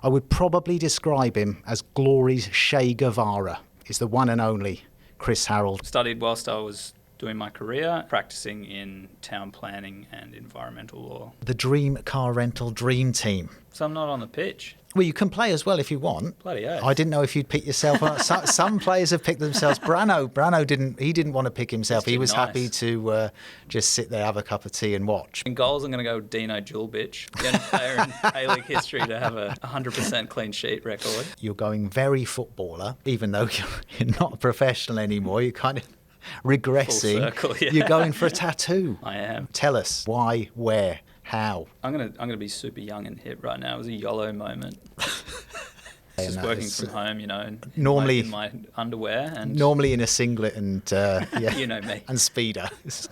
I would probably describe him as Glory's Che Guevara. Is the one and only Chris Harold. Studied whilst I was doing my career, practicing in town planning and environmental law. The dream car rental dream team. So I'm not on the pitch. Well, you can play as well if you want. Bloody oath. I didn't know if you'd pick yourself up. Some players have picked themselves. Brano didn't want to pick himself. He was happy to just sit there, have a cup of tea and watch. In goals, I'm going to go with Dino Julbic, the only player in A-League history to have a 100% clean sheet record. You're going very footballer, even though you're not a professional anymore. You're kind of regressing. Full circle, yeah. You're going for a tattoo. I am. Tell us why, where, how. I'm gonna be super young and hip right now. It was a YOLO moment. Just working from home, and normally in my underwear and normally in a singlet and yeah, you know me, and speedos.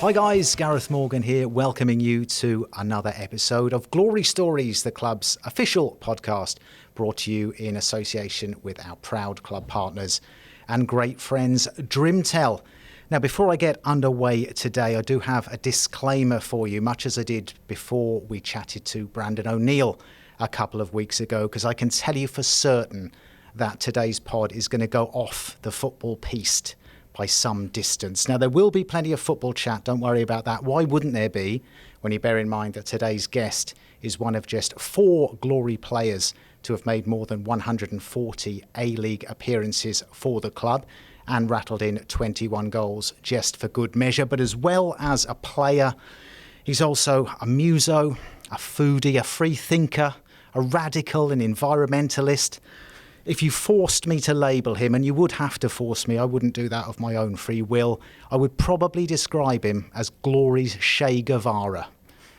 Hi guys, Gareth Morgan here, welcoming you to another episode of Glory Stories, the club's official podcast, brought to you in association with our proud club partners and great friends, Drimtel. Now, before I get underway today, I do have a disclaimer for you, much as I did before we chatted to Brandon O'Neill a couple of weeks ago, because I can tell you for certain that today's pod is going to go off the football piste by some distance. Now, there will be plenty of football chat, don't worry about that. Why wouldn't there be, when you bear in mind that today's guest is one of just 4 Glory players to have made more than 140 A-League appearances for the club and rattled in 21 goals just for good measure. But as well as a player, he's also a muso, a foodie, a free thinker, a radical, an environmentalist. If you forced me to label him, and you would have to force me, I wouldn't do that of my own free will, I would probably describe him as Glory's Che Guevara.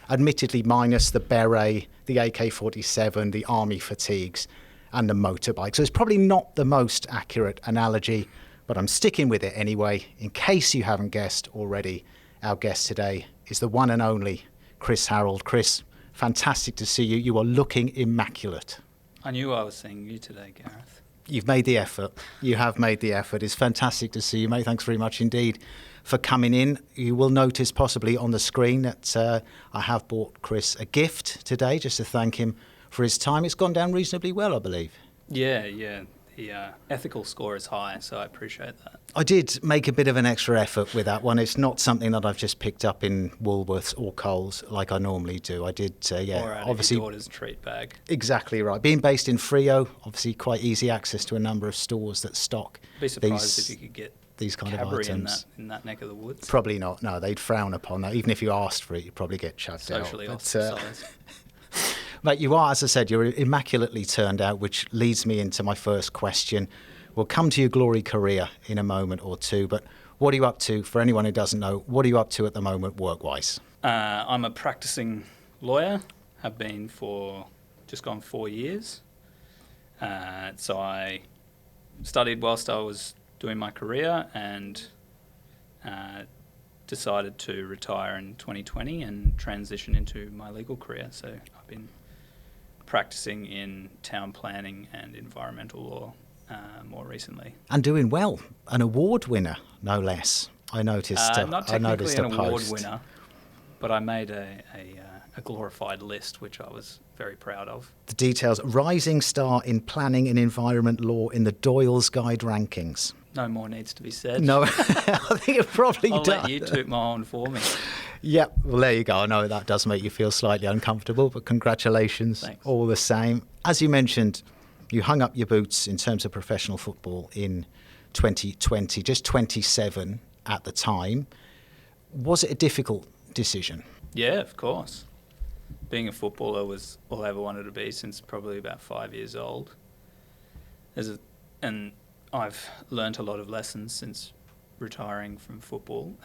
Admittedly minus the beret, the AK-47, the army fatigues, and the motorbike. So it's probably not the most accurate analogy, but I'm sticking with it anyway. In case you haven't guessed already, our guest today is the one and only Chris Harold. Chris, fantastic to see you. You are looking immaculate. I knew I was seeing you today, Gareth. You've made the effort. You have made the effort. It's fantastic to see you, mate. Thanks very much indeed for coming in. You will notice possibly on the screen that I have bought Chris a gift today just to thank him for his time. It's gone down reasonably well, I believe. Yeah. The ethical score is high, so I appreciate that. I did make a bit of an extra effort with that one. It's not something that I've just picked up in Woolworths or Coles like I normally do. I did, Or out obviously. of your daughter's treat bag. Exactly right. Being based in Frio, obviously quite easy access to a number of stores that stock Be surprised if you could get these kind of Cadbury items. in that neck of the woods. Probably not. No, they'd frown upon that. Even if you asked for it, you'd probably get chucked out. Socially But, ostracized. Mate, you are, as I said, you're immaculately turned out, which leads me into my first question. We'll come to your Glory career in a moment or two, but what are you up to? For anyone who doesn't know, what are you up to at the moment work-wise? I'm a practicing lawyer, have been for just gone 4 years. So I studied whilst I was doing my career and decided to retire in 2020 and transition into my legal career. So I've been practicing in town planning and environmental law more recently. And doing well. An award winner, no less. I noticed. Not I noticed technically a an award post. winner, but I made a glorified list, which I was very proud of. The details: rising star in planning and environment law in the Doyle's Guide rankings. No more needs to be said. No, I think it probably I'll does. let you toot my horn for me. Yeah, well, there you go. I know that does make you feel slightly uncomfortable, but congratulations. Thanks. All the same. As you mentioned, you hung up your boots in terms of professional football in 2020, just 27 at the time. Was it a difficult decision? Yeah, of course. Being a footballer was all I ever wanted to be since probably about 5 years old. And I've learnt a lot of lessons since retiring from football.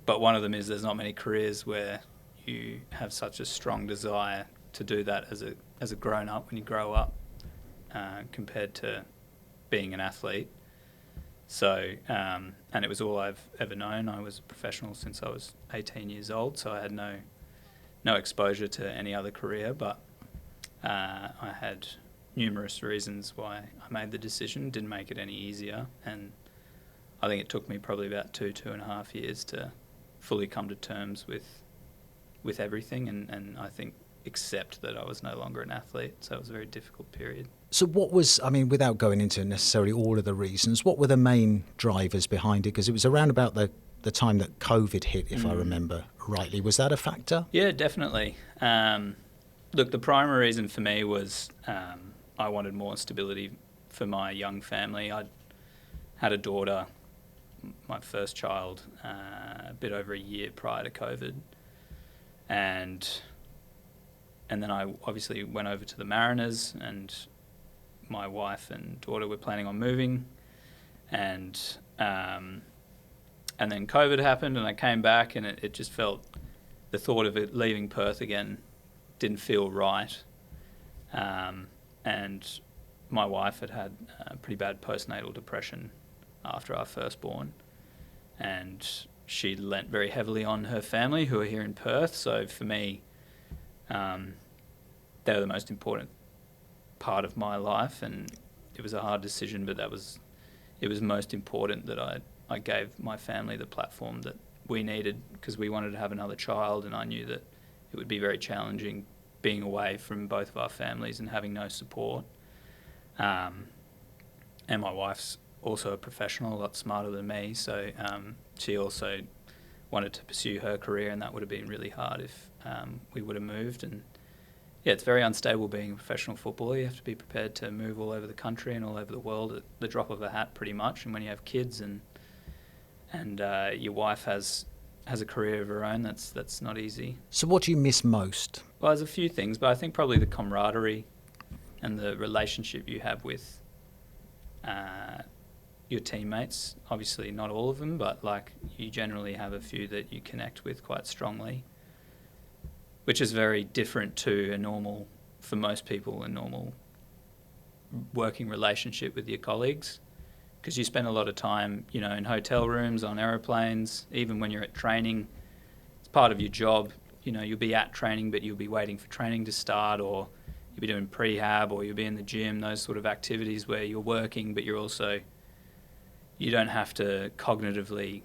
But one of them is there's not many careers where you have such a strong desire to do that as a grown-up when you grow up compared to being an athlete. So, and it was all I've ever known. I was a professional since I was 18 years old, so I had no exposure to any other career, but I had numerous reasons why I made the decision. Didn't make it any easier, and I think it took me probably about 2.5 years to fully come to terms with everything, and I think accept that I was no longer an athlete. So it was a very difficult period. So what was, I mean, without going into necessarily all of the reasons, what were the main drivers behind it? Because it was around about the time that COVID hit, if I remember rightly. Was that a factor? Yeah, definitely. Look, the primary reason for me was I wanted more stability for my young family. I had a daughter, my first child, a bit over a year prior to COVID. And then I obviously went over to the Mariners, and my wife and daughter were planning on moving. And then COVID happened, and I came back, and it just felt, the thought of it leaving Perth again didn't feel right. And my wife had pretty bad postnatal depression after our firstborn, and she lent very heavily on her family who are here in Perth. So for me, they were the most important part of my life, and it was a hard decision, but it was most important that I gave my family the platform that we needed, because we wanted to have another child, and I knew that it would be very challenging being away from both of our families and having no support. And my wife's also a professional, a lot smarter than me, so she also wanted to pursue her career, and that would have been really hard if we would have moved. And yeah, it's very unstable being a professional footballer. You have to be prepared to move all over the country and all over the world at the drop of a hat, pretty much. And when you have kids and your wife has a career of her own, that's not easy. So what do you miss most? Well, there's a few things, but I think probably the camaraderie and the relationship you have with your teammates. Obviously not all of them, but like you generally have a few that you connect with quite strongly, which is very different to for most people, a normal working relationship with your colleagues, because you spend a lot of time, in hotel rooms, on aeroplanes, even when you're at training. It's part of your job. You'll be at training, but you'll be waiting for training to start, or you'll be doing prehab, or you'll be in the gym, those sort of activities where you're working, but you don't have to cognitively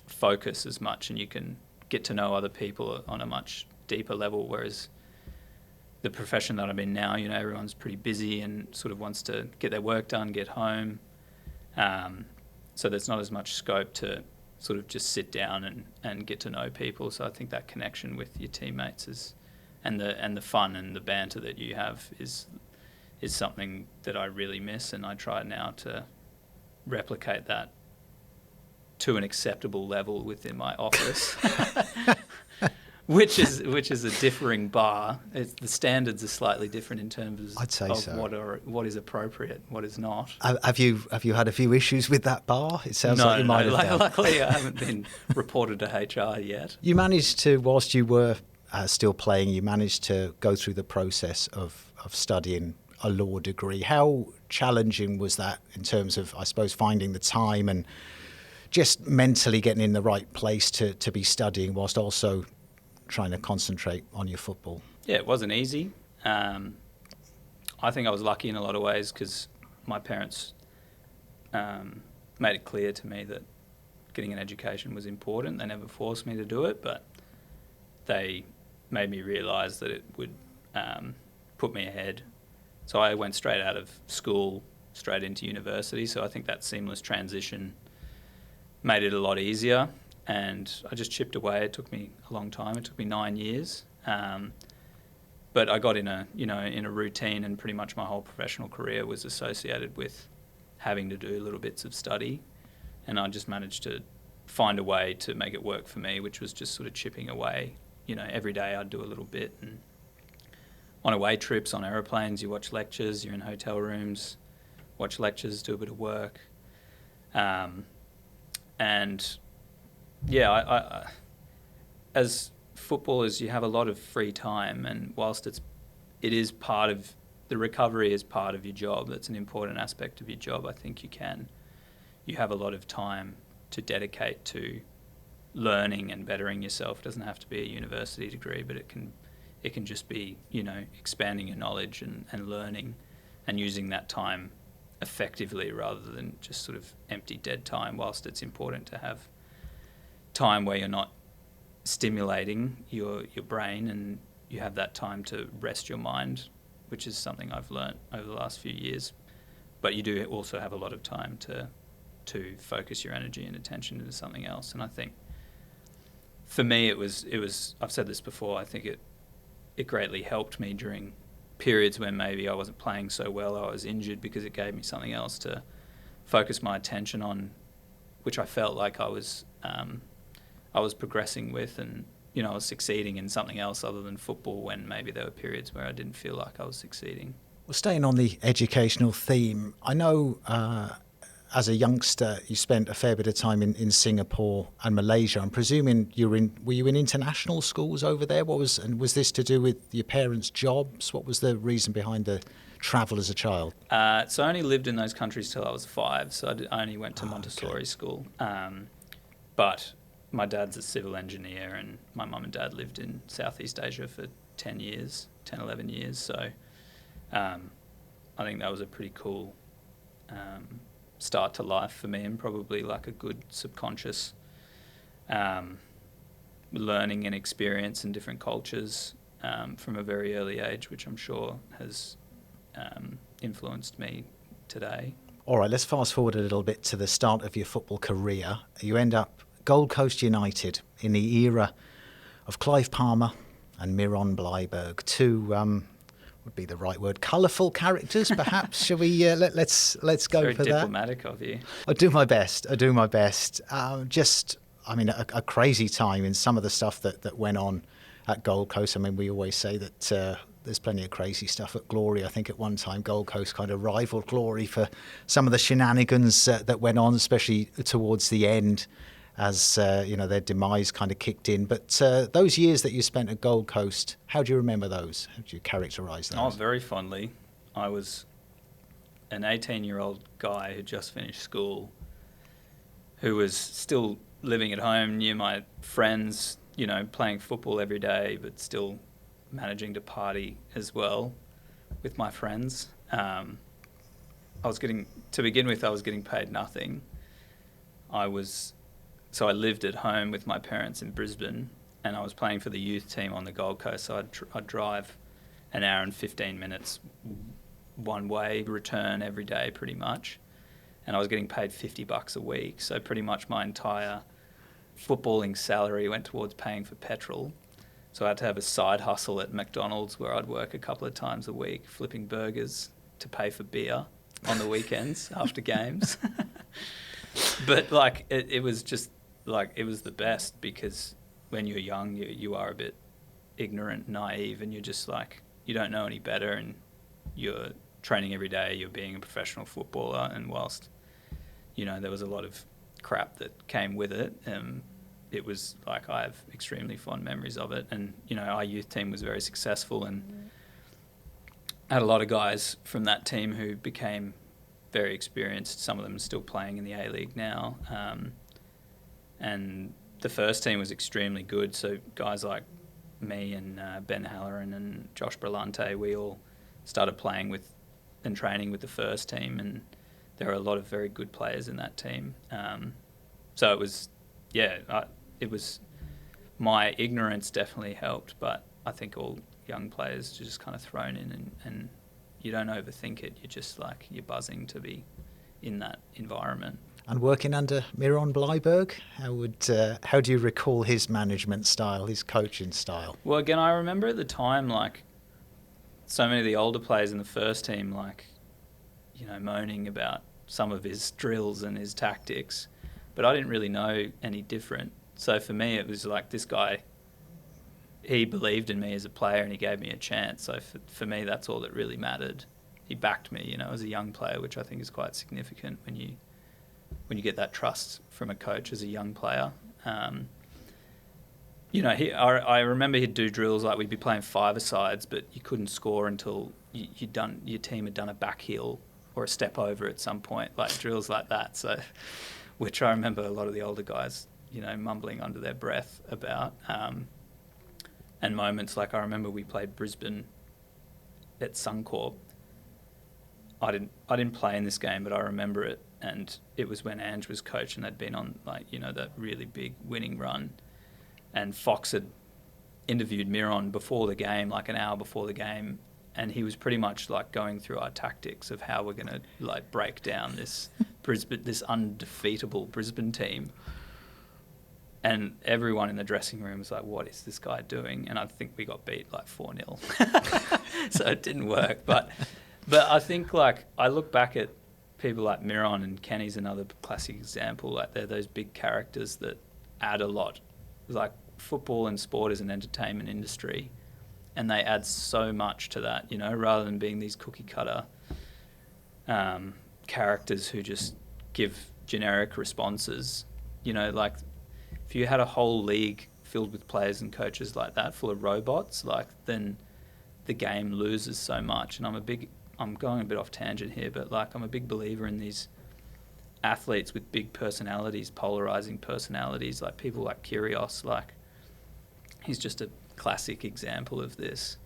focus as much, and you can get to know other people on a much deeper level, whereas the profession that I'm in now, everyone's pretty busy and sort of wants to get their work done, get home. So there's not as much scope to sort of just sit down and get to know people. So I think that connection with your teammates and the fun and the banter that you have is something that I really miss, and I try now to replicate that to an acceptable level within my office. Which is a differing bar. The standards are slightly different in terms of what is appropriate, what is not. Have you had a few issues with that bar? It sounds like you might have done. Luckily, I haven't been reported to HR yet. You managed to, whilst you were still playing, you managed to go through the process of studying a law degree. How challenging was that in terms of, I suppose, finding the time and just mentally getting in the right place to be studying whilst also trying to concentrate on your football? Yeah, it wasn't easy. I think I was lucky in a lot of ways, because my parents made it clear to me that getting an education was important. They never forced me to do it, but they made me realise that it would put me ahead. So I went straight out of school, straight into university. So I think that seamless transition made it a lot easier. And I just chipped away. It took me a long time. It took me 9 years. But I got in a routine, and pretty much my whole professional career was associated with having to do little bits of study. And I just managed to find a way to make it work for me, which was just sort of chipping away. Every day I'd do a little bit. And on away trips, on aeroplanes, you watch lectures, you're in hotel rooms, watch lectures, do a bit of work. And yeah, I as footballers, you have a lot of free time, and whilst it is part of the recovery, is part of your job, that's an important aspect of your job. I think you have a lot of time to dedicate to learning and bettering yourself. It doesn't have to be a university degree, but it can It can just be, expanding your knowledge and learning and using that time effectively rather than just sort of empty dead time, whilst it's important to have time where you're not stimulating your brain and you have that time to rest your mind, which is something I've learnt over the last few years. But you do also have a lot of time to focus your energy and attention into something else. And I think for me it was I've said this before, I think it greatly helped me during periods when maybe I wasn't playing so well, I was injured, because it gave me something else to focus my attention on, which I felt like I was progressing with, and I was succeeding in something else other than football, when maybe there were periods where I didn't feel like I was succeeding. Well, staying on the educational theme, I know as a youngster you spent a fair bit of time in Singapore and Malaysia. I'm presuming were you in international schools over there? Was this to do with your parents' jobs? What was the reason behind the travel as a child? So I only lived in those countries till I was 5, so I only went to Montessori school. But my dad's a civil engineer, and my mum and dad lived in Southeast Asia for 10, 11 years. So I think that was a pretty cool start to life for me, and probably like a good subconscious learning and experience in different cultures from a very early age, which I'm sure has influenced me today. All right, let's fast forward a little bit to the start of your football career. You end up Gold Coast United in the era of Clive Palmer and Miron Bleiberg, two would be the right word, colourful characters, perhaps. Shall we? Let's go It's very for that. diplomatic of you. I do my best. A crazy time in some of the stuff that went on at Gold Coast. I mean, we always say that there's plenty of crazy stuff at Glory. I think at one time Gold Coast kind of rivaled Glory for some of the shenanigans that went on, especially towards the end, as their demise kind of kicked in. But those years that you spent at Gold Coast, how do you remember those? How do you characterise those? Oh, very fondly. I was an 18-year-old guy who just finished school, who was still living at home near my friends, playing football every day, but still managing to party as well with my friends. I was getting paid nothing. So I lived at home with my parents in Brisbane, and I was playing for the youth team on the Gold Coast. So I'd drive an hour and 15 minutes one way, return every day pretty much. And I was getting paid $50 a week. So pretty much my entire footballing salary went towards paying for petrol. So I had to have a side hustle at McDonald's where I'd work a couple of times a week flipping burgers to pay for beer on the weekends after games. But it was just it was the best, because when you're young, you are a bit ignorant, naive, and you're just you don't know any better, and you're training every day, you're being a professional footballer, and whilst, there was a lot of crap that came with it, it was I have extremely fond memories of it. And, our youth team was very successful, and I had a lot of guys from that team who became very experienced. Some of them are still playing in the A-League now. And the first team was extremely good. So guys like me and Ben Halloran and Josh Brillante, we all started playing with and training with the first team, and there were a lot of very good players in that team. So it was, my ignorance definitely helped, but I think all young players are just kind of thrown in, and you don't overthink it. You're just you're buzzing to be in that environment. And working under Miron Bleiberg, how do you recall his management style, his coaching style? Well, again, I remember at the time, so many of the older players in the first team, moaning about some of his drills and his tactics, but I didn't really know any different. So for me, it was this guy, he believed in me as a player and he gave me a chance. So for me, that's all that really mattered. He backed me, as a young player, which I think is quite significant when you get that trust from a coach as a young player. I remember he'd do drills we'd be playing five-a-sides, but you couldn't score until your team had done a back heel or a step over at some point, drills like that. So, which I remember a lot of the older guys, mumbling under their breath about. and moments like I remember we played Brisbane at Suncorp. I didn't play in this game, but I remember it, and it was when Ange was coach and they'd been on that really big winning run, and Fox had interviewed Miron before the game, like an hour before the game, and he was pretty much like going through our tactics of how we're going to like break down this this undefeatable Brisbane team. And everyone in the dressing room was like, what is this guy doing? And I think we got beat like 4-0. So it didn't work. But I think like I look back at people like Miron, and Kenny's another classic example. Like they're those big characters that add a lot. Like football and sport is an entertainment industry, and they add so much to that, rather than being these cookie cutter characters who just give generic responses. Like if you had a whole league filled with players and coaches like that, full of robots, like then the game loses so much. And I'm going a bit off tangent here, but like I'm a big believer in these athletes with big personalities, polarizing personalities, like people like Kyrgios. Like he's just a classic example of this.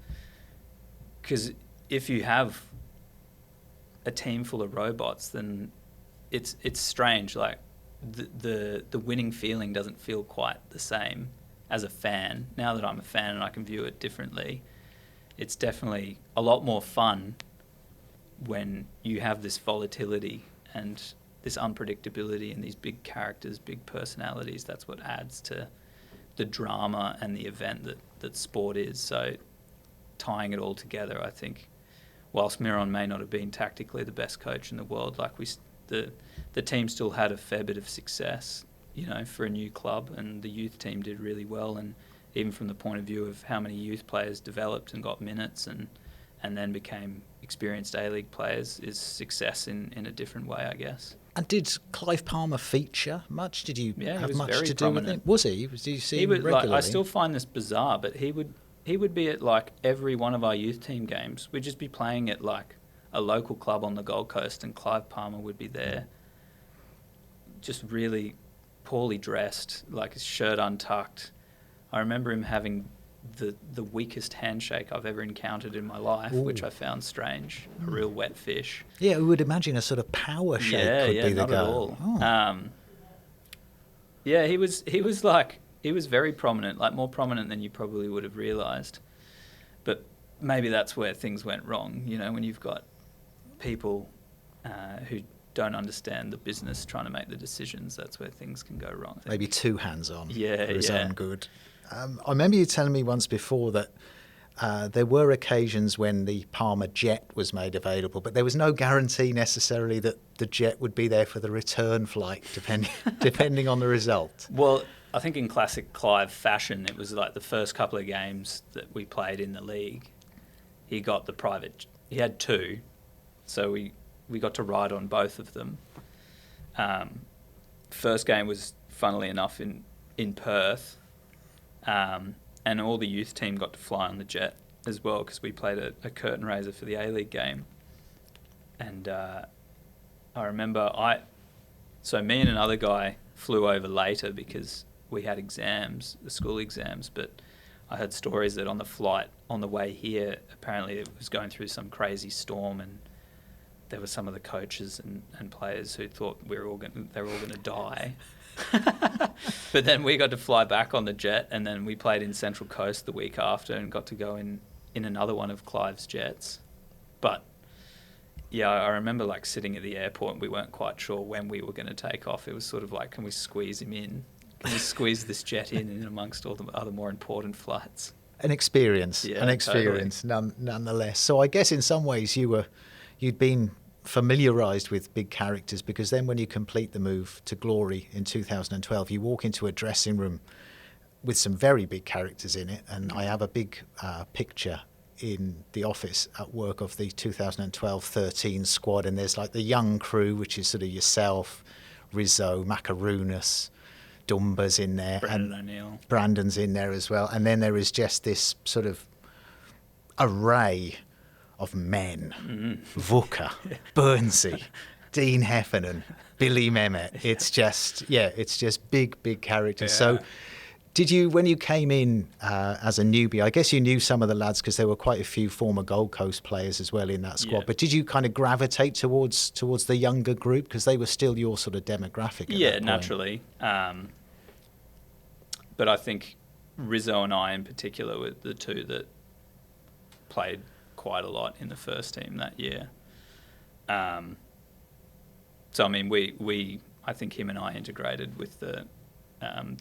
Because if you have a team full of robots, then it's strange. Like the winning feeling doesn't feel quite the same as a fan. Now that I'm a fan and I can view it differently, it's definitely a lot more fun when you have this volatility and this unpredictability and these big characters, big personalities. That's what adds to the drama and the event that sport is. So tying it all together, I think, whilst Miron may not have been tactically the best coach in the world, like the team still had a fair bit of success, for a new club, and the youth team did really well. And even from the point of view of how many youth players developed and got minutes and then became experienced A-League players, is success in a different way, I guess. And did Clive Palmer feature much? Did you have much very to do with him? Was he? Did you see him regularly? I still find this bizarre, but he would be at like every one of our youth team games. We'd just be playing at like a local club on the Gold Coast, and Clive Palmer would be there, just really poorly dressed, like his shirt untucked. I remember him having the weakest handshake I've ever encountered in my life, which I found strange. A real wet fish. Yeah, we would imagine a sort of power shake could be the not goal. At all. He was very prominent, like more prominent than you probably would have realised. But maybe that's where things went wrong, when you've got people who don't understand the business trying to make the decisions. That's where things can go wrong. Maybe too hands-on for his yeah. own good. I remember you telling me once before that there were occasions when the Palmer jet was made available, but there was no guarantee necessarily that the jet would be there for the return flight, depending on the result. Well, I think in classic Clive fashion, it was like the first couple of games that we played in the league, he got the private. He had two, so we got to ride on both of them. First game was, funnily enough, in Perth. And all the youth team got to fly on the jet as well, because we played a curtain raiser for the A-League game. And I remember so me and another guy flew over later because we had exams, the school exams, but I heard stories that on the flight on the way here, apparently it was going through some crazy storm, and there were some of the coaches and players who thought they were all going to die. But then we got to fly back on the jet, and then we played in Central Coast the week after and got to go in another one of Clive's jets. But yeah, I remember like sitting at the airport and we weren't quite sure when we were going to take off. It was sort of like, can we squeeze him in? Can we squeeze this jet in amongst all the other more important flights? An experience, Totally. Nonetheless. So I guess in some ways you'd been familiarised with big characters, because then when you complete the move to glory in 2012, you walk into a dressing room with some very big characters in it. And I have a big picture in the office at work of the 2012-13 squad, and there's like the young crew, which is sort of yourself, Rizzo, Macaronis, Dumba's in there, Brandon and O'Neill. Brandon's in there as well. And then there is just this sort of array of men, Vuka, Burnsy, Dean Heffernan, Billy Mehmet. It's just big characters. Yeah. So Did you, when you came in as a newbie, I guess you knew some of the lads because there were quite a few former Gold Coast players as well in that squad, Yeah. but did you kind of gravitate towards the younger group because they were still your sort of demographic at that point? Naturally. But I think Rizzo and I in particular were the two that played quite a lot in the first team that year. So, I mean, I think him and I integrated with the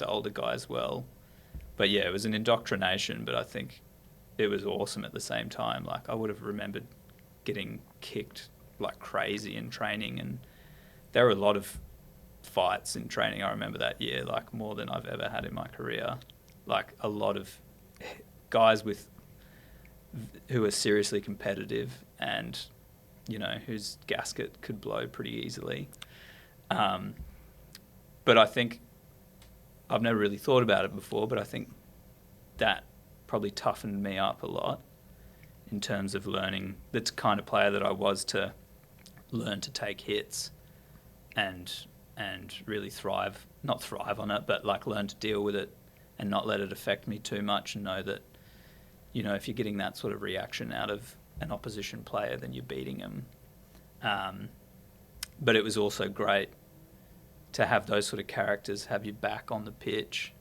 older guys well. But yeah, it was an indoctrination, but I think it was awesome at the same time. Like, I would have remembered getting kicked like crazy in training, and there were a lot of fights in training. I remember that year, like more than I've ever had in my career. Like a lot of guys who are seriously competitive and, you know, whose gasket could blow pretty easily. But I think I've never really thought about it before, but I think that probably toughened me up a lot in terms of learning. That's the kind of player that I was, to learn to take hits and really not thrive on it, but like learn to deal with it and not let it affect me too much, and know that, you know, if you're getting that sort of reaction out of an opposition player, then you're beating them. But it was also great to have those sort of characters have your back on the pitch.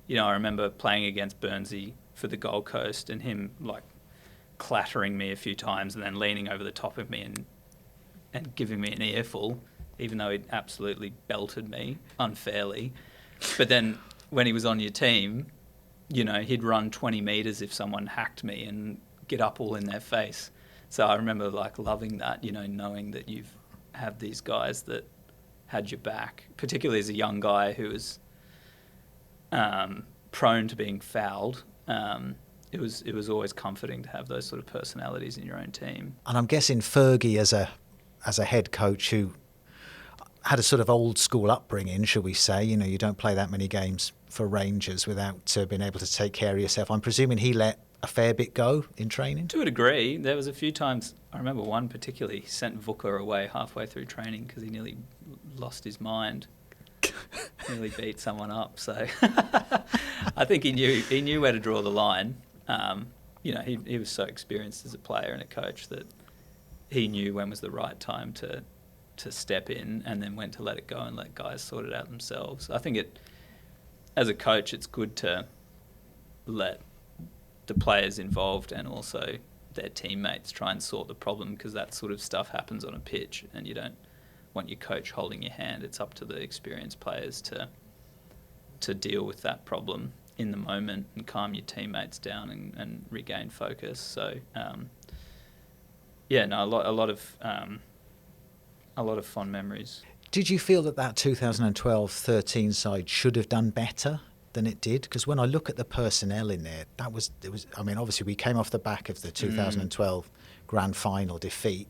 You know, I remember playing against Burnsy for the Gold Coast and him like clattering me a few times and then leaning over the top of me and giving me an earful, even though he'd absolutely belted me unfairly. But then when he was on your team, you know, he'd run 20 metres if someone hacked me and get up all in their face. So I remember like loving that, you know, knowing that you've have these guys that had your back, particularly as a young guy who was prone to being fouled. It was always comforting to have those sort of personalities in your own team. And I'm guessing Fergie as a head coach who had a sort of old school upbringing, shall we say, you know, you don't play that many games for Rangers without being able to take care of yourself. I'm presuming he let a fair bit go in training? To a degree. There was a few times, I remember one particularly, he sent Vuka away halfway through training because he nearly lost his mind. Nearly beat someone up. So I think he knew where to draw the line. You know, he was so experienced as a player and a coach that he knew when was the right time to step in, and then when to let it go and let guys sort it out themselves. I think as a coach, it's good to let the players involved and also their teammates try and sort the problem, because that sort of stuff happens on a pitch and you don't want your coach holding your hand. It's up to the experienced players to deal with that problem in the moment and calm your teammates down and regain focus. So a lot of fond memories. Did you feel that 2012-13 side should have done better than it did? Because when I look at the personnel in there, it was. I mean, obviously we came off the back of the 2012 grand final defeat,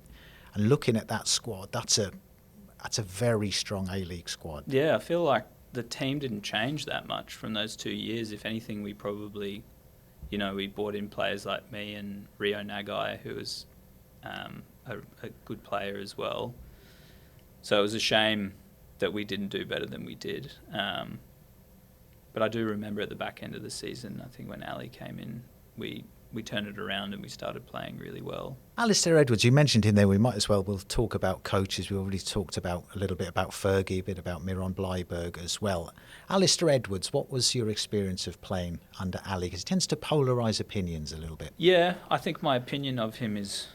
and looking at that squad, that's a very strong A-League squad. Yeah, I feel like the team didn't change that much from those 2 years. If anything, we probably, you know, we brought in players like me and Rio Nagai, who was a good player as well. So it was a shame that we didn't do better than we did. But I do remember at the back end of the season, I think when Ali came in, we turned it around and we started playing really well. Alistair Edwards, you mentioned him there. We'll talk about coaches. We already talked about a little bit about Fergie, a bit about Miron Bleiberg as well. Alistair Edwards, what was your experience of playing under Ali? Because he tends to polarise opinions a little bit. Yeah, I think my opinion of him is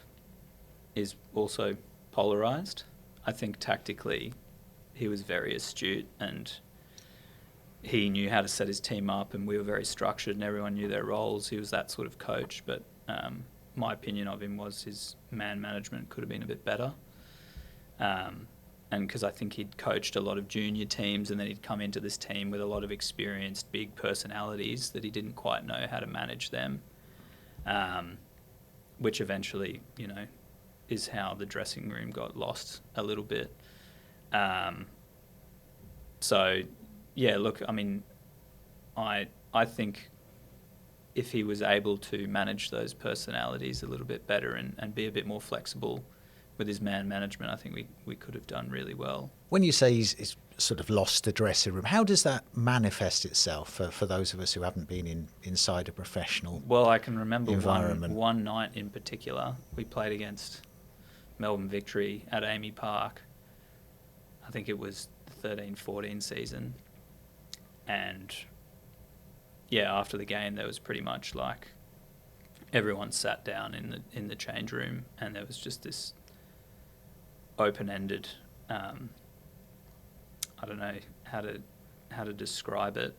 also polarised. I think tactically he was very astute and he knew how to set his team up, and we were very structured and everyone knew their roles. He was that sort of coach, but my opinion of him was his man management could have been a bit better. And because I think he'd coached a lot of junior teams and then he'd come into this team with a lot of experienced big personalities that he didn't quite know how to manage them, which eventually, you know, is how the dressing room got lost a little bit. So, yeah, look, I mean, I think if he was able to manage those personalities a little bit better and be a bit more flexible with his man management, I think we could have done really well. When you say he's sort of lost the dressing room. How does that manifest itself for those of us who haven't been inside a professional Well, I can remember environment? one night in particular. We played against Melbourne Victory at Amy Park. I think it was the 13-14 season. And yeah, after the game, there was pretty much like everyone sat down in the change room, and there was just this open-ended. I don't know how to describe it.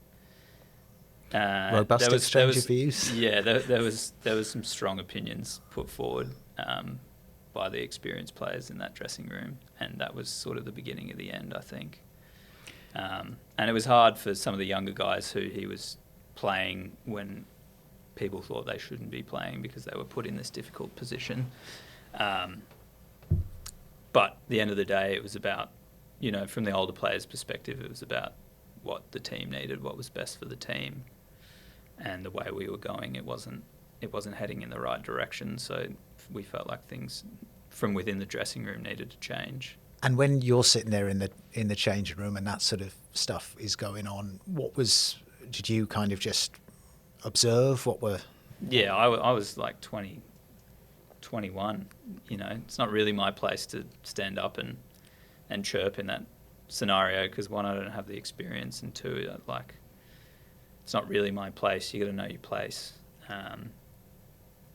Robust exchange of views. Yeah, there was some strong opinions put forward by the experienced players in that dressing room, and that was sort of the beginning of the end, I think. And it was hard for some of the younger guys who he was playing when people thought they shouldn't be playing because they were put in this difficult position. But at the end of the day, it was about, from the older players' perspective, it was about what the team needed, what was best for the team, and the way we were going. It wasn't heading in the right direction. So we felt like things from within the dressing room needed to change. And when you're sitting there in the changing room and that sort of stuff is going on, did you kind of just observe what were? Yeah, I was like 20, 21. It's not really my place to stand up and chirp in that scenario because, one, I don't have the experience, and two, it's not really my place. You got to know your place.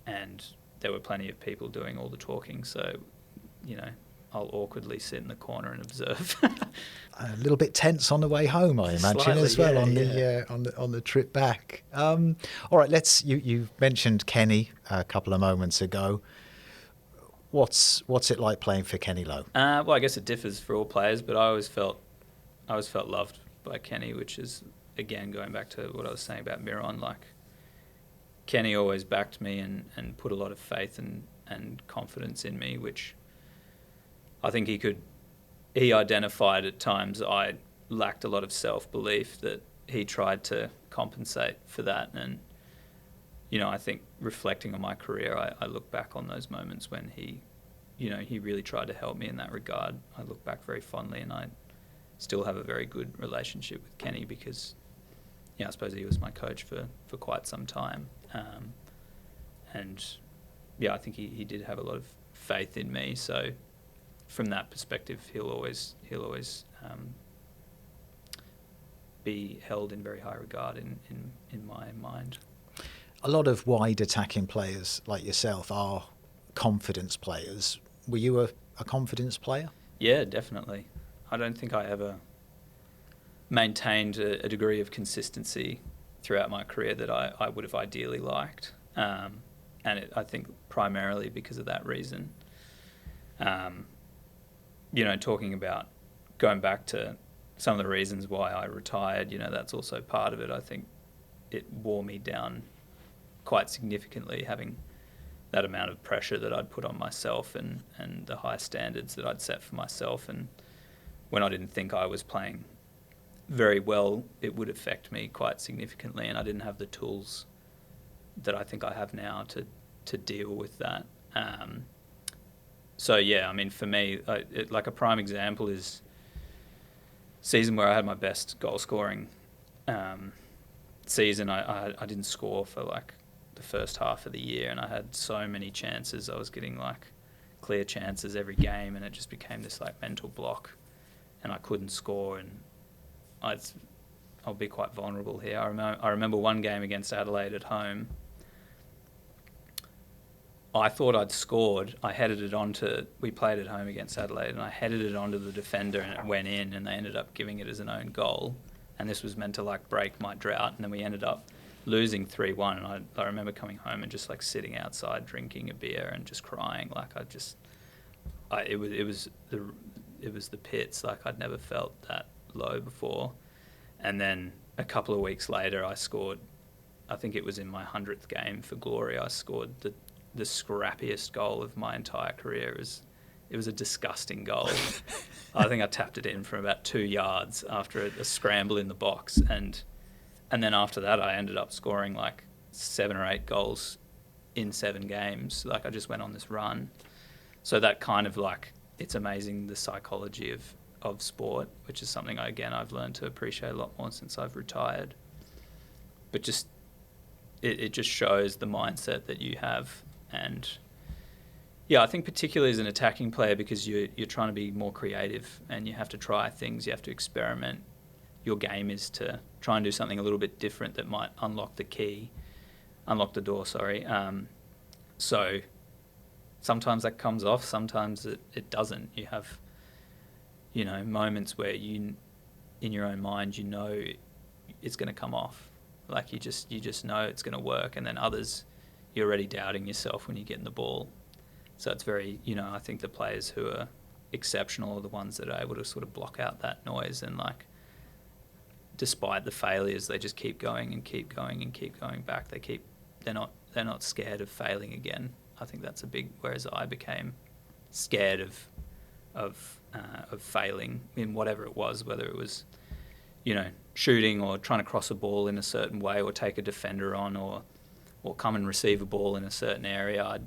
And there were plenty of people doing all the talking, so I'll awkwardly sit in the corner and observe. A little bit tense on the way home, I imagine, Slightly, as well, yeah, on the trip back. All right, you mentioned Kenny a couple of moments ago. What's it like playing for Kenny Lowe? Well, I guess it differs for all players, but I always felt loved by Kenny, which is, again, going back to what I was saying about Miron. Like, Kenny always backed me and put a lot of faith and confidence in me, which I think he identified at times I lacked a lot of self-belief, that he tried to compensate for that. And, I think reflecting on my career, I look back on those moments when he really tried to help me in that regard. I look back very fondly, and I still have a very good relationship with Kenny because, I suppose he was my coach for quite some time. And I think he did have a lot of faith in me. So from that perspective, he'll always be held in very high regard in my mind. A lot of wide attacking players like yourself are confidence players. Were you a confidence player? Yeah, definitely. I don't think I ever maintained a degree of consistency throughout my career that I would have ideally liked. I think primarily because of that reason. Talking about going back to some of the reasons why I retired, that's also part of it. I think it wore me down quite significantly, having that amount of pressure that I'd put on myself and the high standards that I'd set for myself. And when I didn't think I was playing very well, it would affect me quite significantly, and I didn't have the tools that I think I have now to deal with that. So yeah, I mean, for me, like a prime example is season where I had my best goal scoring season. I didn't score for like the first half of the year, and I had so many chances. I was getting like clear chances every game, and it just became this like mental block, and I couldn't score. And I'll be quite vulnerable here. I remember one game against Adelaide at home. I thought I'd scored. We played at home against Adelaide, and I headed it onto the defender, and it went in, and they ended up giving it as an own goal. And this was meant to like break my drought, and then we ended up losing 3-1. And I remember coming home and just like sitting outside drinking a beer and just crying. Like it was the pits. Like I'd never felt that low before. And then a couple of weeks later, I scored. I think it was in my 100th game for Glory. I scored the scrappiest goal of my entire career. It was a disgusting goal. I think I tapped it in from about 2 yards after a scramble in the box, and then after that I ended up scoring like 7 or 8 goals in 7 games. Like I just went on this run. So that kind of like, it's amazing the psychology of sport, which is something I've learned to appreciate a lot more since I've retired. But just it just shows the mindset that you have. And yeah, I think particularly as an attacking player, because you're trying to be more creative and you have to try things, you have to experiment. Your game is to try and do something a little bit different that might unlock the door. So sometimes that comes off, sometimes it doesn't. You have, moments where in your own mind, it's going to come off. Like you just know it's going to work, and then others, you're already doubting yourself when you get in the ball. So it's very, I think the players who are exceptional are the ones that are able to sort of block out that noise, and like, despite the failures, they just keep going and keep going and keep going back. They're not scared of failing again. I think that's a big. Whereas I became scared of failing in whatever it was, whether it was, shooting or trying to cross a ball in a certain way, or take a defender on, or come and receive a ball in a certain area.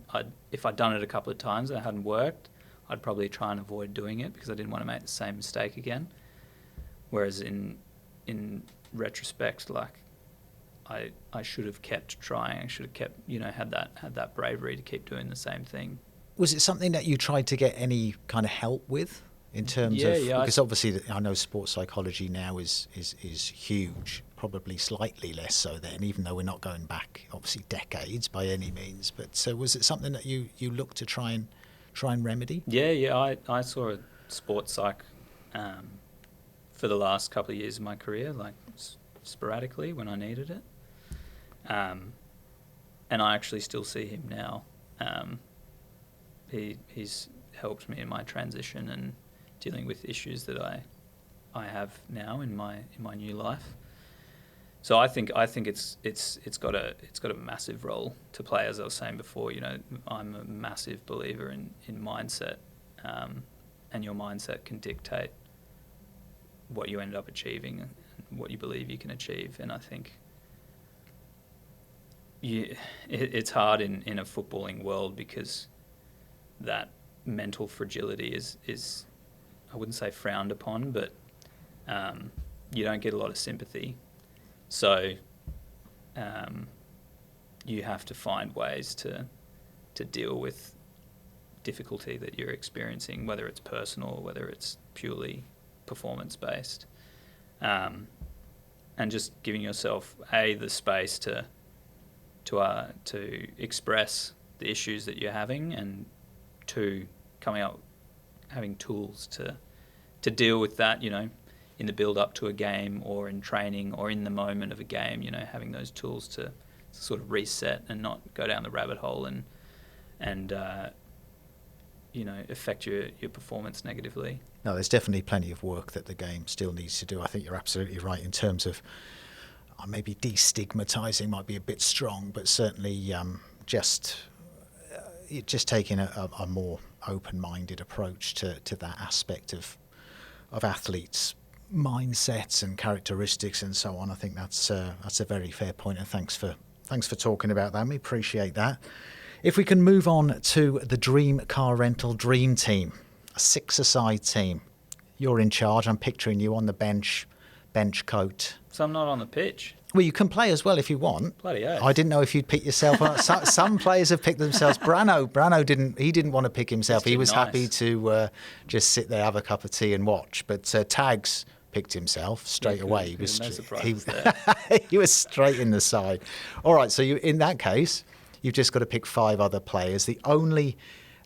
If I'd done it a couple of times and it hadn't worked, I'd probably try and avoid doing it because I didn't want to make the same mistake again. Whereas in retrospect, like I should have kept trying. I should have kept, had that bravery to keep doing the same thing. Was it something that you tried to get any kind of help with in terms of? Yeah. Because obviously, I know sports psychology now is huge. Probably slightly less so then, even though we're not going back, obviously, decades by any means. But so was it something that you looked to try and remedy? Yeah. I saw a sports psych for the last couple of years of my career, like sporadically when I needed it. And I actually still see him now. He's helped me in my transition and dealing with issues that I have now in my new life. So I think it's got a massive role to play. As I was saying before, I'm a massive believer in mindset, and your mindset can dictate what you end up achieving and what you believe you can achieve. And I think it's hard in a footballing world because that mental fragility is I wouldn't say frowned upon, but you don't get a lot of sympathy. So you have to find ways to deal with difficulty that you're experiencing, whether it's personal or whether it's purely performance-based. And just giving yourself, the space to express the issues that you're having, and two, having tools to deal with that, in the build up to a game or in training or in the moment of a game, having those tools to sort of reset and not go down the rabbit hole and affect your performance negatively. No, there's definitely plenty of work that the game still needs to do. I think you're absolutely right in terms of maybe destigmatizing might be a bit strong, but certainly just taking a more open-minded approach to that aspect of athletes' mindsets and characteristics and so on. I think that's a very fair point, and thanks for talking about that. We appreciate that. If we can move on to the Dream Car Rental Dream Team, a six-a-side team. You're in charge. I'm picturing you on the bench coat. So I'm not on the pitch. Well, you can play as well if you want. Bloody oath. I didn't know if you'd pick yourself up. Some players have picked themselves. Brano didn't want to pick himself. He was happy to just sit there, have a cup of tea and watch. But Tags picked himself straight away. He was no surprises there. he was straight in the side. All right, so in that case, you've just got to pick 5 other players. The only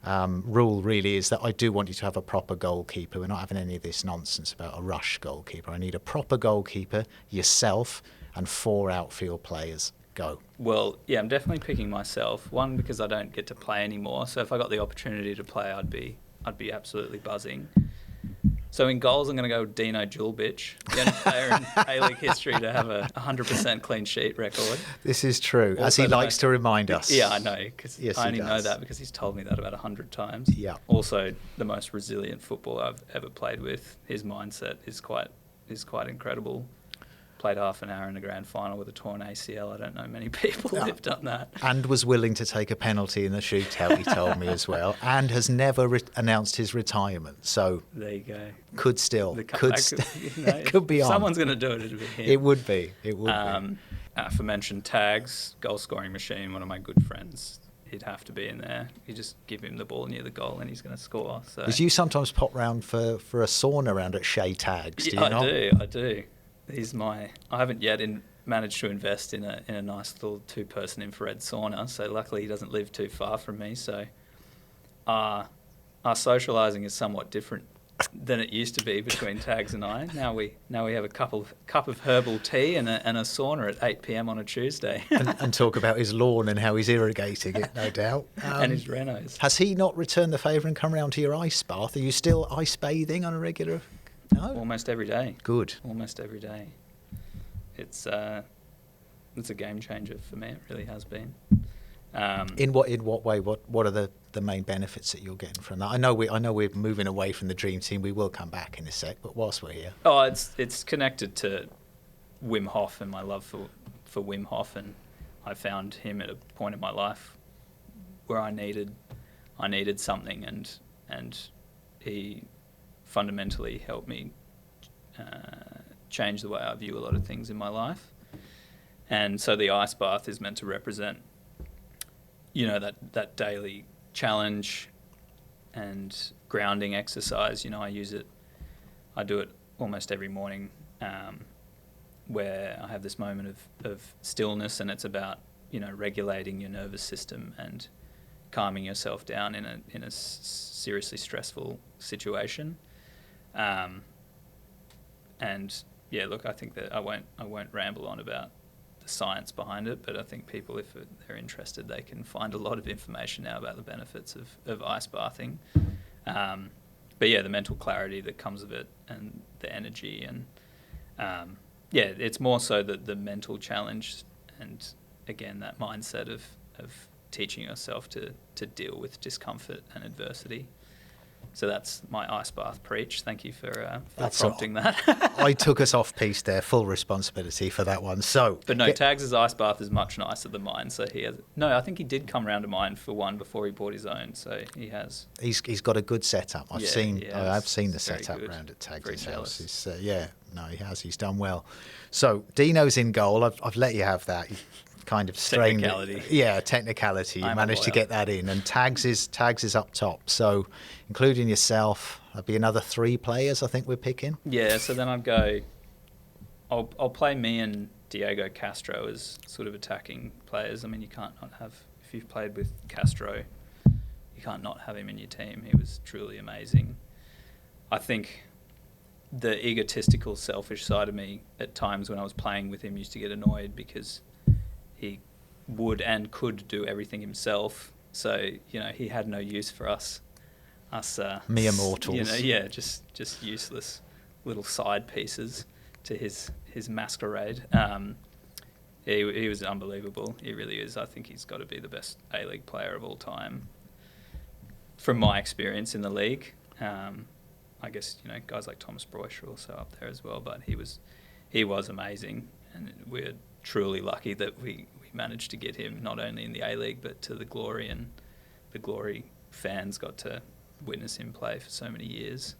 rule really is that I do want you to have a proper goalkeeper. We're not having any of this nonsense about a rush goalkeeper. I need a proper goalkeeper, yourself, and 4 outfield players. Go. Well, yeah, I'm definitely picking myself. One, because I don't get to play anymore. So if I got the opportunity to play, I'd be absolutely buzzing. So in goals, I'm going to go with Dino Julbic, the only player in A-League history to have a 100% clean sheet record. This is true, as he likes to remind us. Yeah, I know, because yes, I only know that because he's told me that about 100 times. Yeah. Also, the most resilient footballer I've ever played with. His mindset is quite incredible. played half an hour in the grand final with a torn ACL. I don't know many people who've done that. And was willing to take a penalty in the shootout, he told me as well, and has never announced his retirement. So there you go. Could still, could be if on. Someone's going to do it, it'll be him. It would be. It would be. For mentioned tags, goal scoring machine, one of my good friends, he'd have to be in there. You just give him the ball near the goal and he's going to score. So. Did you sometimes pop round for a sauna around at Shea Tags? Do you not? I do. I haven't yet managed to invest in a nice little 2-person infrared sauna. So luckily he doesn't live too far from me. So our socialising is somewhat different than it used to be between Tags and I. Now we have a cup of herbal tea and a sauna at 8 p.m. on a Tuesday. and talk about his lawn and how he's irrigating it, no doubt. And his renos. Has he not returned the favour and come round to your ice bath? Are you still ice bathing on a regular? No. Almost every day. Good. Almost every day. It's a game changer for me. It really has been. In what way? What are the main benefits that you're getting from that? I know we're moving away from the dream team. We will come back in a sec, but whilst we're here, it's connected to Wim Hof and my love for Wim Hof, and I found him at a point in my life where I needed something, and he fundamentally helped me change the way I view a lot of things in my life. And so the ice bath is meant to represent, that daily challenge and grounding exercise. I do it almost every morning, where I have this moment of stillness, and it's about, regulating your nervous system and calming yourself down in a seriously stressful situation. And yeah, look, I think that I won't ramble on about the science behind it, but I think people, if they're interested, they can find a lot of information now about the benefits of ice bathing. But yeah, the mental clarity that comes with it, and the energy, and it's more so the mental challenge, and again that mindset of teaching yourself to deal with discomfort and adversity. So that's my ice bath preach. Thank you for prompting that. I took us off piece there, full responsibility for that one. So, but no, Tags' ice bath is much nicer than mine. So I think he did come round to mine for one before he bought his own. So he has. He's got a good setup. I've seen the setup good. Around at Tags' Very house. jealous. He has. He's done well. So Dino's in goal. I've let you have that. Kind of strained. Technicality. You managed to get that in, and Tags is up top. So, including yourself, there'll be another 3 players I think we're picking. Yeah. So then I'd go. I'll play me and Diego Castro as sort of attacking players. I mean, you can't not have, if you've played with Castro, you can't not have him in your team. He was truly amazing. I think the egotistical, selfish side of me at times when I was playing with him used to get annoyed because he would and could do everything himself. So, he had no use for us mere mortals. Just useless little side pieces to his masquerade. He was unbelievable. He really is. I think he's got to be the best A-League player of all time. From my experience in the league, I guess, guys like Thomas Broich are also up there as well, but he was amazing, and we're truly lucky that we managed to get him not only in the A-League but to the Glory, and the Glory fans got to witness him play for so many years.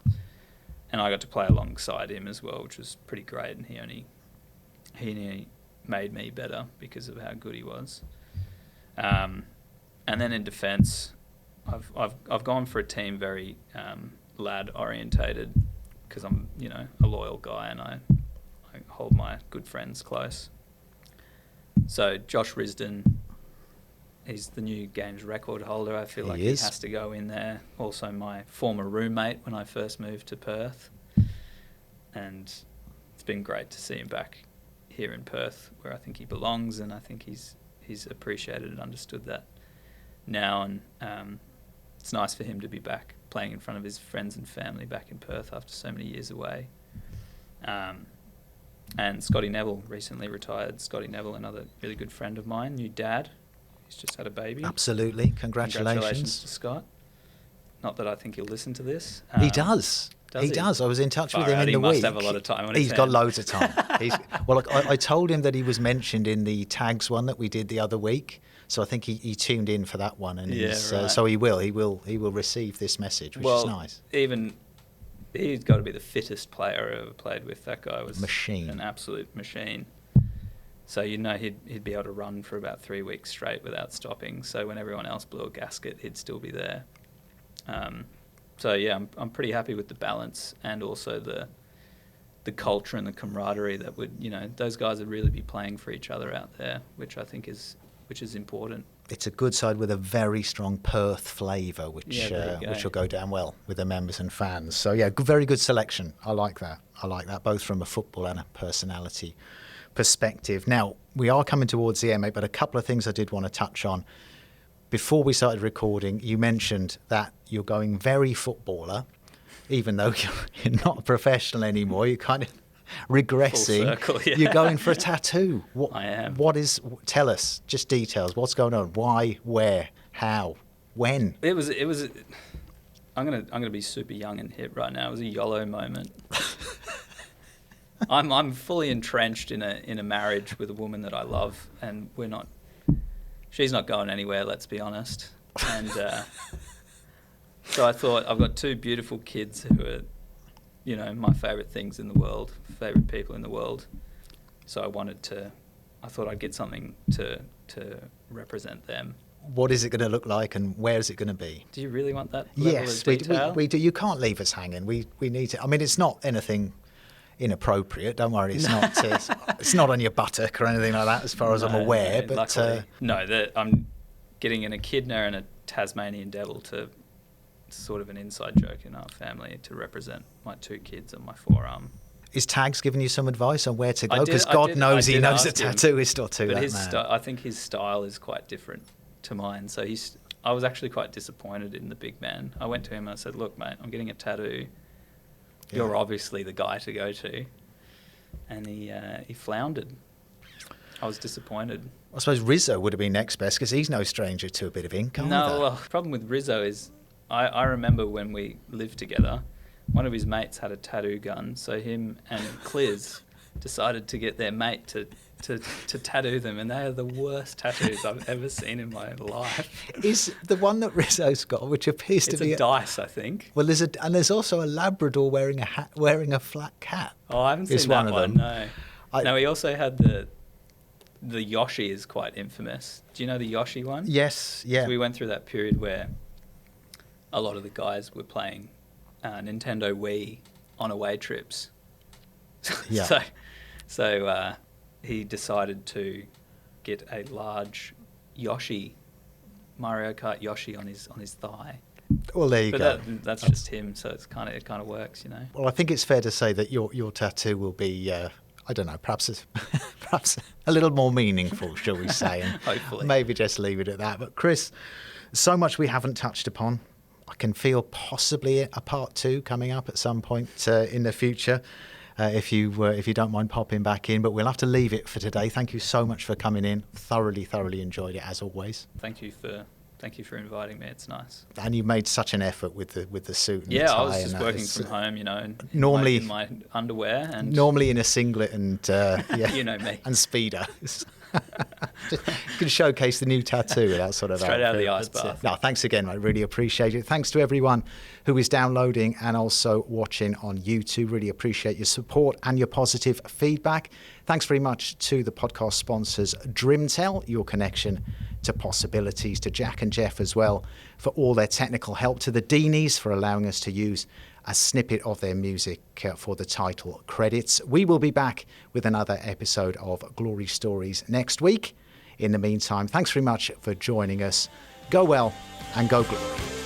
And I got to play alongside him as well, which was pretty great, and he only made me better because of how good he was. And then in defence, I've gone for a team very lad orientated, because I'm a loyal guy, and I hold my good friends close. So Josh Risdon, he's the new games record holder. I feel he has to go in there. Also my former roommate when I first moved to Perth. And it's been great to see him back here in Perth, where I think he belongs, and I think he's appreciated and understood that now. And it's nice for him to be back playing in front of his friends and family back in Perth after so many years away. And Scotty Neville recently retired. Scotty Neville, another really good friend of mine, new dad. He's just had a baby. Absolutely. Congratulations to Scott. Not that I think he'll listen to this. He does. Does he? does. I was in touch with Far him out, in the he week. must have a lot of time on his He's got hands. loads of time. I told him that he was mentioned in the tags one that we did the other week. So I think he tuned in for that one, and Yeah, right. so he will receive this message, which is nice. Even he's got to be the fittest player I ever played with. That guy was Machine. an absolute machine. So he'd be able to run for about 3 weeks straight without stopping. So when everyone else blew a gasket, he'd still be there. So yeah, I'm pretty happy with the balance and also the culture and the camaraderie that those guys would really be playing for each other out there, which I think is important. It's a good side with a very strong Perth flavour, which will go down well with the members and fans. So yeah, very good selection. I like that, both from a football and a personality perspective. Now, we are coming towards the end, mate, but a couple of things I did want to touch on. Before we started recording, you mentioned that you're going very footballer, even though you're not a professional anymore. You're kind of regressing. Full circle, yeah. You're going for a tattoo. I am. Tell us, just details. What's going on? Why? Where? How? When? It was. I'm gonna be super young and hip right now. It was a YOLO moment. I'm fully entrenched in a marriage with a woman that I love, and she's not going anywhere, let's be honest. And so I thought, I've got 2 beautiful kids who are, my favourite things in the world, favourite people in the world. So I thought I'd get something to represent them. What is it going to look like, and where is it going to be? Do you really want that level Yes, of detail? we do. You can't leave us hanging. We need to. I mean, it's not anything inappropriate. Don't worry. It's not. It's not on your buttock or anything like that, as far as I'm aware. But luckily, I'm getting an echidna and a Tasmanian devil to sort of an inside joke in our family to represent my 2 kids on my forearm. Is Tags giving you some advice on where to go? I Because did- God I knows did he knows a ask him, tattooist or two. But That man. I think his style is quite different to mine. So I was actually quite disappointed in the big man. I went to him and I said, "Look, mate, I'm getting a tattoo. You're obviously the guy to go to." And he floundered. I was disappointed. I suppose Rizzo would have been next best, because he's no stranger to a bit of ink. No, well, the problem with Rizzo is I remember when we lived together, one of his mates had a tattoo gun, so him and Cliz decided to get their mate to tattoo them, and they are the worst tattoos I've ever seen in my life. Is the one that Rizzo's got, which appears to It's be a dice, I think. Well, there's also a Labrador wearing a flat cap. Oh, I haven't Is seen one that of one. them. No. No, he also had the Yoshi is quite infamous. Do you know the Yoshi one? Yes, yeah. So we went through that period where a lot of the guys were playing Nintendo Wii on away trips. Yeah. So he decided to get a large Yoshi, Mario Kart Yoshi on his thigh. Well, there you go. That's just him, so it kind of works, Well, I think it's fair to say that your tattoo will be, I don't know, perhaps a little more meaningful, shall we say? And Hopefully. Maybe just leave it at that. But Chris, so much we haven't touched upon. I can feel possibly a part 2 coming up at some point in the future. If you don't mind popping back in, but we'll have to leave it for today. Thank you so much for coming in. Thoroughly enjoyed it, as always. Thank you for inviting me. It's nice. And you made such an effort with the suit and the Yeah, tie. I was just and working from home, normally in my underwear and normally in a singlet and you know me. and speedo. You can showcase the new tattoo with that sort of Straight out of the outfit. ice bath. No, thanks again. I really appreciate it. Thanks to everyone who is downloading and also watching on YouTube. Really appreciate your support and your positive feedback. Thanks very much to the podcast sponsors, Drimtel, your connection to possibilities, to Jack and Jeff as well for all their technical help, to the Deanies for allowing us to use a snippet of their music for the title credits. We will be back with another episode of Glory Stories next week. In the meantime, thanks very much for joining us. Go well and go glory.